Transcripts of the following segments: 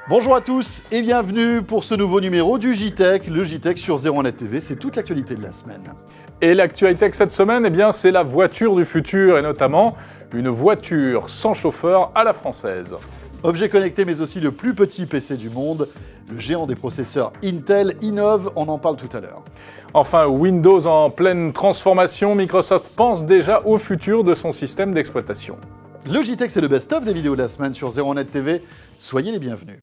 Bonjour à tous et bienvenue pour ce nouveau numéro du JTech, le JTech sur 01net TV, c'est toute l'actualité de la semaine. Et l'actualité cette semaine, c'est la voiture du futur et notamment une voiture sans chauffeur à la française. Objet connecté mais aussi le plus petit PC du monde, le géant des processeurs Intel innove, on en parle tout à l'heure. Enfin, Windows en pleine transformation, Microsoft pense déjà au futur de son système d'exploitation. Le JTech, c'est le best-of des vidéos de la semaine sur 01net TV, soyez les bienvenus.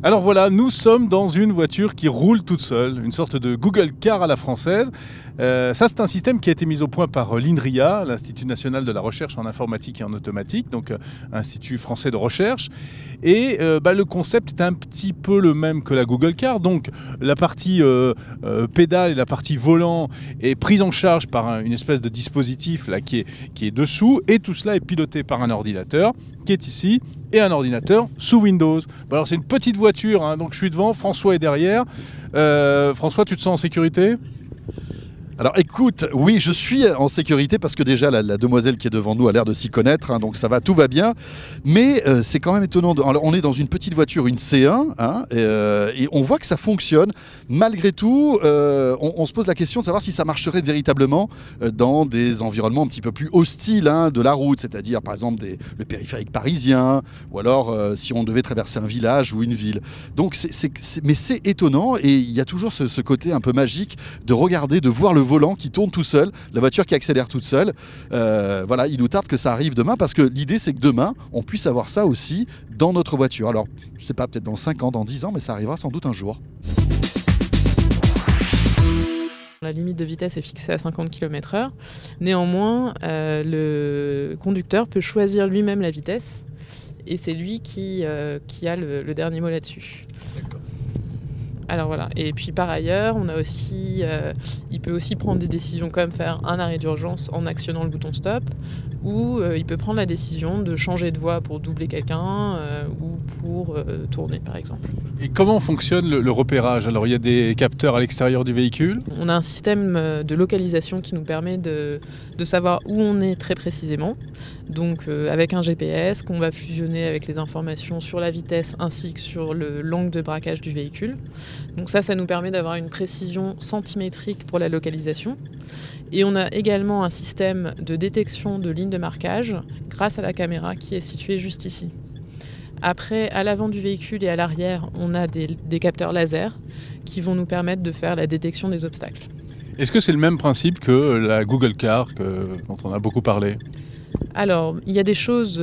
Alors voilà, nous sommes dans une voiture qui roule toute seule, une sorte de Google Car à la française. Ça, c'est un système qui a été mis au point par l'INRIA, l'Institut national de la recherche en informatique et en automatique, donc Institut français de recherche. Et le concept est un petit peu le même que la Google Car. Donc la partie pédale et la partie volant est prise en charge par une espèce de dispositif là, qui est dessous, et tout cela est piloté par un ordinateur qui est ici, et un ordinateur sous Windows. Bon, alors c'est une petite voiture, hein, donc je suis devant, François est derrière. François, tu te sens en sécurité ? Alors écoute, oui, je suis en sécurité parce que déjà la demoiselle qui est devant nous a l'air de s'y connaître, hein, donc ça va, tout va bien. Mais c'est quand même étonnant. Alors, on est dans une petite voiture, une C1, hein, et on voit que ça fonctionne. Malgré tout, on se pose la question de savoir si ça marcherait véritablement dans des environnements un petit peu plus hostiles, hein, de la route, c'est-à-dire par exemple le périphérique parisien, ou alors si on devait traverser un village ou une ville. Donc, mais c'est étonnant, et il y a toujours ce côté un peu magique de regarder, de voir le volant qui tourne tout seul, la voiture qui accélère toute seule. Voilà, il nous tarde que ça arrive demain parce que l'idée c'est que demain on puisse avoir ça aussi dans notre voiture. Alors, je sais pas, peut-être dans 5 ans, dans 10 ans, mais ça arrivera sans doute un jour. La limite de vitesse est fixée à 50 km/h. Néanmoins, le conducteur peut choisir lui-même la vitesse et c'est lui qui a le dernier mot là-dessus. D'accord. Alors voilà, et puis par ailleurs, on a aussi, il peut aussi prendre des décisions comme faire un arrêt d'urgence en actionnant le bouton stop, ou il peut prendre la décision de changer de voie pour doubler quelqu'un ou pour tourner par exemple. Et comment fonctionne le repérage ? Alors il y a des capteurs à l'extérieur du véhicule ? On a un système de localisation qui nous permet de savoir où on est très précisément, donc avec un GPS qu'on va fusionner avec les informations sur la vitesse ainsi que sur l'angle de braquage du véhicule. Donc ça nous permet d'avoir une précision centimétrique pour la localisation. Et on a également un système de détection de lignes de marquage grâce à la caméra qui est située juste ici. Après, à l'avant du véhicule et à l'arrière, on a des capteurs laser qui vont nous permettre de faire la détection des obstacles. Est-ce que c'est le même principe que la Google Car dont on a beaucoup parlé ? Alors, il y a des choses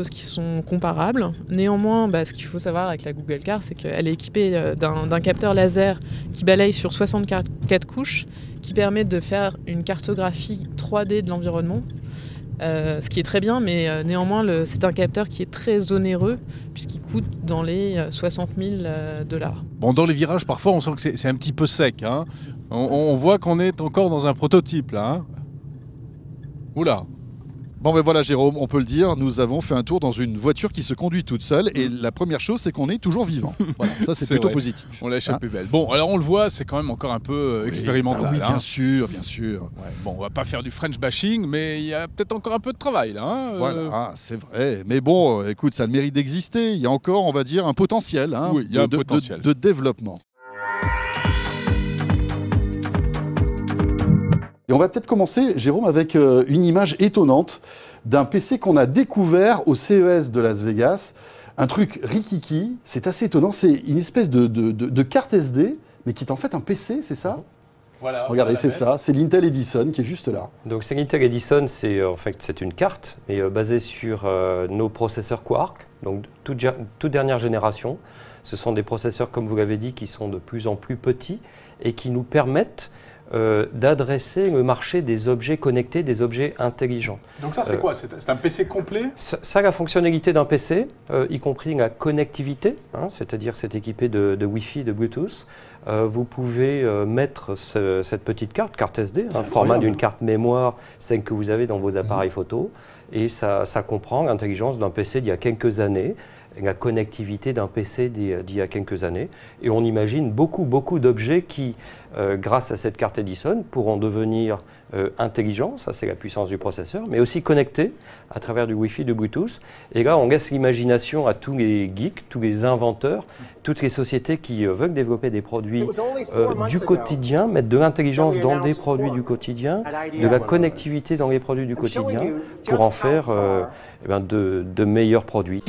qui sont comparables. Néanmoins, ce qu'il faut savoir avec la Google Car, c'est qu'elle est équipée d'un capteur laser qui balaye sur 64 couches, qui permet de faire une cartographie 3D de l'environnement. Ce qui est très bien, mais néanmoins, c'est un capteur qui est très onéreux, puisqu'il coûte dans les 60 000 $. Bon, dans les virages, parfois, on sent que c'est un petit peu sec. Hein. On voit qu'on est encore dans un prototype, là. Hein. Oula. Bon ben voilà Jérôme, on peut le dire, nous avons fait un tour dans une voiture qui se conduit toute seule et la première chose c'est qu'on est toujours vivant. Voilà, ça c'est plutôt vrai. Positif. On l'a échappé belle. Bon, alors on le voit, c'est quand même encore un peu expérimental. Oui, bien hein. sûr, bien sûr. Ouais, bon, on va pas faire du French bashing, mais il y a peut-être encore un peu de travail là. Hein, Voilà, c'est vrai. Mais bon, écoute, ça a le mérite d'exister. Il y a encore, on va dire, un potentiel, hein, oui, il y a un potentiel de développement. Et on va peut-être commencer, Jérôme, avec une image étonnante d'un PC qu'on a découvert au CES de Las Vegas. Un truc rikiki, c'est assez étonnant. C'est une espèce de carte SD, mais qui est en fait un PC, c'est ça ? Voilà, regardez, c'est ça. C'est l'Intel Edison qui est juste là. Donc c'est l'Intel Edison, c'est une carte, mais basée sur nos processeurs Quark, donc toute dernière génération. Ce sont des processeurs, comme vous l'avez dit, qui sont de plus en plus petits et qui nous permettent d'adresser le marché des objets connectés, des objets intelligents. Donc ça c'est quoi ? C'est un PC complet ? Ça, la fonctionnalité d'un PC, y compris la connectivité, hein, c'est-à-dire c'est équipé de Wi-Fi, de Bluetooth. Vous pouvez mettre cette petite carte SD, un format d'une carte mémoire, celle que vous avez dans vos appareils photo, et ça comprend l'intelligence d'un PC d'il y a quelques années. la connectivité d'un PC d'il y a quelques années. Et on imagine beaucoup d'objets qui, grâce à cette carte Edison, pourront devenir intelligents, ça c'est la puissance du processeur, mais aussi connectés à travers du Wi-Fi, du Bluetooth. Et là, on laisse l'imagination à tous les geeks, tous les inventeurs, toutes les sociétés qui veulent développer des produits du quotidien, mettre de l'intelligence dans des produits du quotidien, de la connectivité dans les produits du quotidien, pour en faire de meilleurs produits.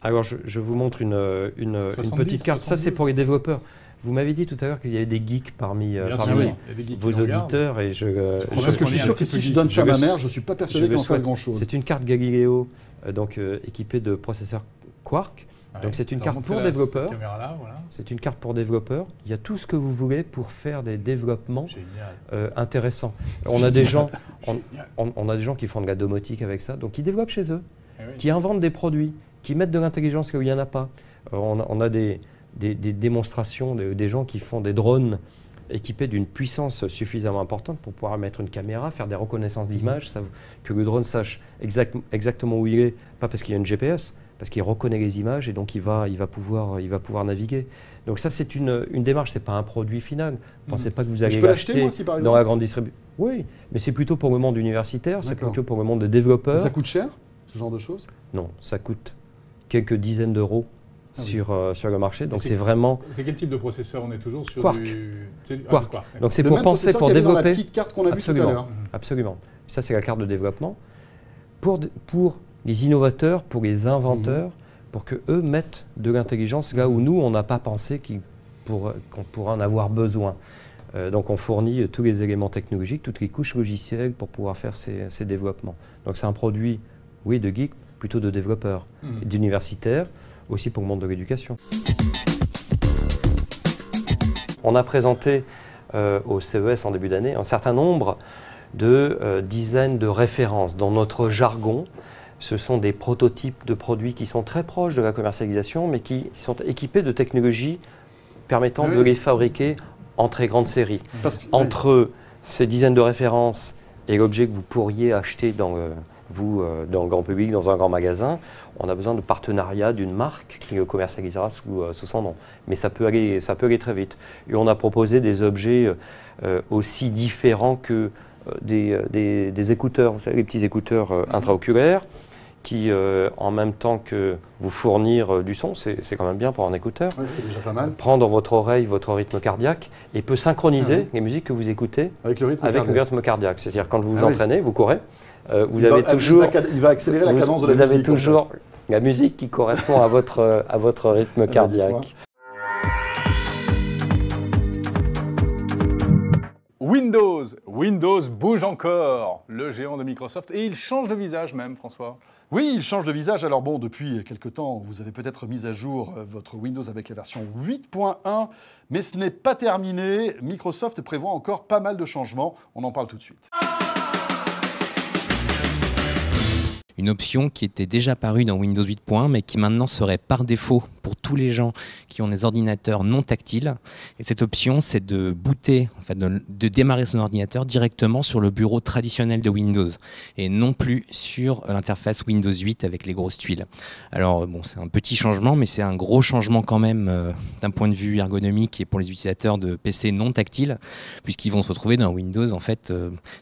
Alors, je vous montre une petite carte. 70. Ça, c'est pour les développeurs. Vous m'avez dit tout à l'heure qu'il y avait des geeks parmi vos auditeurs. Et parce que je suis sûr que si je donne ça à ma mère, je ne suis pas persuadé qu'on fasse grand-chose. C'est une carte Galileo, équipée de processeurs Quark. Donc c'est une carte pour développeurs. C'est une carte pour développeurs. Il y a tout ce que vous voulez pour faire des développements intéressants. On a des gens qui font de la domotique avec ça, donc qui développent chez eux, qui inventent des produits, qui mettent de l'intelligence là où il n'y en a pas. On a des démonstrations, des gens qui font des drones équipés d'une puissance suffisamment importante pour pouvoir mettre une caméra, faire des reconnaissances d'images, que le drone sache exactement où il est, pas parce qu'il y a une GPS, parce qu'il reconnaît les images et donc il va pouvoir naviguer. Donc ça, c'est une démarche, ce n'est pas un produit final. Ne pensez pas que vous allez l'acheter dans la grande distribution. Oui, mais c'est plutôt pour le monde universitaire, c'est plutôt pour le monde des développeurs. Ça coûte cher, ce genre de choses? Non, ça coûte quelques dizaines d'euros sur le marché. Donc c'est vraiment... C'est quel type de processeur? On est toujours sur Quark. Quark. Donc c'est pour penser, pour développer... Dans la petite carte qu'on a vue tout à l'heure. Absolument. Ça, c'est la carte de développement. Pour les innovateurs, pour les inventeurs, pour qu'eux mettent de l'intelligence là où nous, on n'a pas pensé qu'on pourrait en avoir besoin. Donc on fournit tous les éléments technologiques, toutes les couches logicielles pour pouvoir faire ces développements. Donc c'est un produit, oui, de geek, plutôt de développeurs, d'universitaires, aussi pour le monde de l'éducation. On a présenté au CES en début d'année un certain nombre de dizaines de références dans notre jargon. Ce sont des prototypes de produits qui sont très proches de la commercialisation, mais qui sont équipés de technologies permettant de les fabriquer en très grande série. Entre ces dizaines de références et l'objet que vous pourriez acheter dans le grand public, dans un grand magasin, on a besoin de partenariat d'une marque qui le commercialisera sous son nom. Mais ça peut aller très vite. Et on a proposé des objets aussi différents que des écouteurs, vous savez, les petits écouteurs intraoculaires, qui, en même temps que vous fournir du son, c'est quand même bien pour un écouteur. Oui, c'est déjà pas mal. Prend dans votre oreille votre rythme cardiaque et peut synchroniser les musiques que vous écoutez avec le rythme cardiaque. C'est-à-dire quand vous vous entraînez, vous courez, il va accélérer la cadence de la musique. Vous avez toujours la musique qui correspond à votre rythme cardiaque. Windows bouge encore, le géant de Microsoft, et il change de visage même, François. Oui, il change de visage. Alors bon, depuis quelque temps, vous avez peut-être mis à jour votre Windows avec la version 8.1, mais ce n'est pas terminé. Microsoft prévoit encore pas mal de changements. On en parle tout de suite. Une option qui était déjà apparue dans Windows 8.1 mais qui maintenant serait par défaut pour tous les gens qui ont des ordinateurs non tactiles. Et cette option, c'est de booter, en fait, de démarrer son ordinateur directement sur le bureau traditionnel de Windows et non plus sur l'interface Windows 8 avec les grosses tuiles. Alors bon, c'est un petit changement, mais c'est un gros changement quand même d'un point de vue ergonomique et pour les utilisateurs de PC non tactiles, puisqu'ils vont se retrouver dans Windows en fait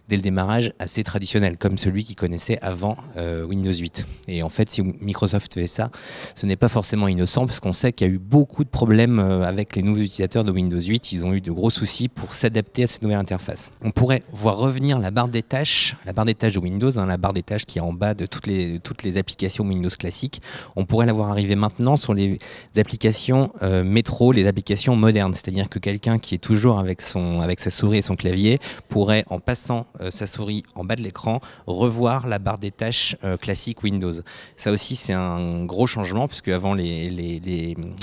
dès le démarrage assez traditionnel, comme celui qu'ils connaissaient avant Windows 8. Et en fait, si Microsoft fait ça, ce n'est pas forcément innocent parce qu'on sait qu'il y a eu beaucoup de problèmes avec les nouveaux utilisateurs de Windows 8. Ils ont eu de gros soucis pour s'adapter à cette nouvelle interface. On pourrait voir revenir la barre des tâches de Windows, la barre des tâches qui est en bas de toutes les applications Windows classiques. On pourrait la voir arriver maintenant sur les applications métro, les applications modernes. C'est-à-dire que quelqu'un qui est toujours avec sa souris et son clavier pourrait, en passant sa souris en bas de l'écran, revoir la barre des tâches classique Windows. Ça aussi, c'est un gros changement puisque avant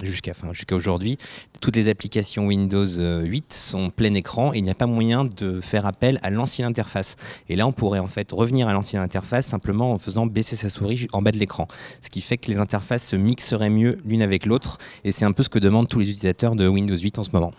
jusqu'à aujourd'hui, toutes les applications Windows 8 sont plein écran et il n'y a pas moyen de faire appel à l'ancienne interface. Et là, on pourrait en fait revenir à l'ancienne interface simplement en faisant baisser sa souris en bas de l'écran. Ce qui fait que les interfaces se mixeraient mieux l'une avec l'autre et c'est un peu ce que demandent tous les utilisateurs de Windows 8 en ce moment.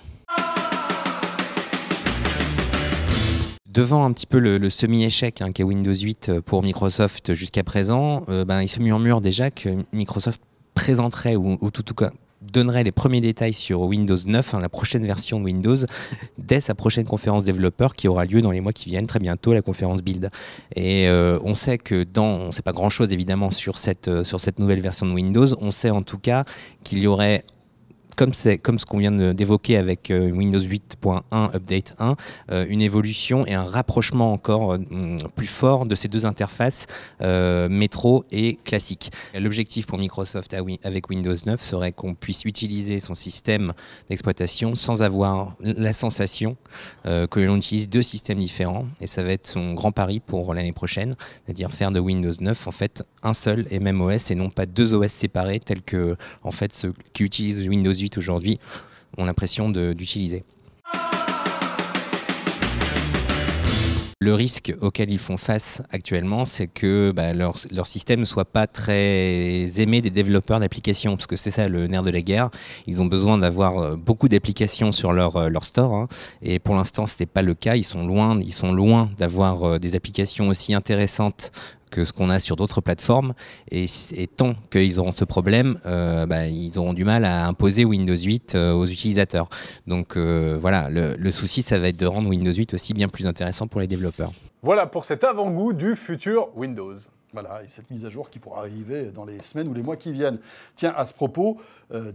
Devant un petit peu le semi-échec qu'est Windows 8 pour Microsoft jusqu'à présent, il se murmure déjà que Microsoft présenterait ou tout cas donnerait les premiers détails sur Windows 9, la prochaine version de Windows, dès sa prochaine conférence développeur qui aura lieu dans les mois qui viennent, très bientôt, la conférence Build. Et on sait que on ne sait pas grand-chose évidemment sur cette nouvelle version de Windows, on sait en tout cas qu'il y aurait, comme ce qu'on vient d'évoquer avec Windows 8.1 Update 1, une évolution et un rapprochement encore plus fort de ces deux interfaces, métro et classique. L'objectif pour Microsoft avec Windows 9 serait qu'on puisse utiliser son système d'exploitation sans avoir la sensation que l'on utilise deux systèmes différents, et ça va être son grand pari pour l'année prochaine, c'est-à-dire faire de Windows 9 en fait un seul et même OS et non pas deux OS séparés tels que en fait ceux qui utilisent Windows 8 aujourd'hui ont l'impression d'utiliser. Le risque auquel ils font face actuellement, c'est que leur système ne soit pas très aimé des développeurs d'applications, parce que c'est ça le nerf de la guerre. Ils ont besoin d'avoir beaucoup d'applications sur leur store, et pour l'instant ce n'est pas le cas. Ils sont loin d'avoir des applications aussi intéressantes que ce qu'on a sur d'autres plateformes, et tant qu'ils auront ce problème, ils auront du mal à imposer Windows 8 aux utilisateurs. Donc voilà, le souci, ça va être de rendre Windows 8 aussi bien plus intéressant pour les développeurs. Voilà pour cet avant-goût du futur Windows. Voilà, et cette mise à jour qui pourra arriver dans les semaines ou les mois qui viennent. Tiens, à ce propos,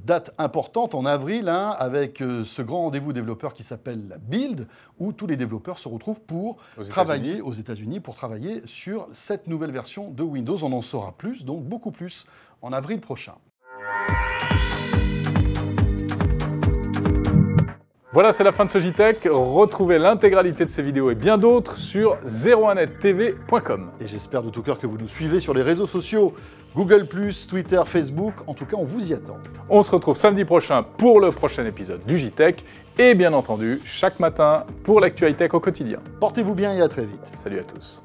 date importante en avril, avec ce grand rendez-vous développeur qui s'appelle la Build, où tous les développeurs se retrouvent pour travailler aux États-Unis, pour travailler sur cette nouvelle version de Windows. On en saura plus, donc beaucoup plus, en avril prochain. Voilà, c'est la fin de ce JTech. Retrouvez l'intégralité de ces vidéos et bien d'autres sur 01nettv.com. Et j'espère de tout cœur que vous nous suivez sur les réseaux sociaux, Google+, Twitter, Facebook. En tout cas, on vous y attend. On se retrouve samedi prochain pour le prochain épisode du JTech et bien entendu, chaque matin pour l'actualité au quotidien. Portez-vous bien et à très vite. Salut à tous.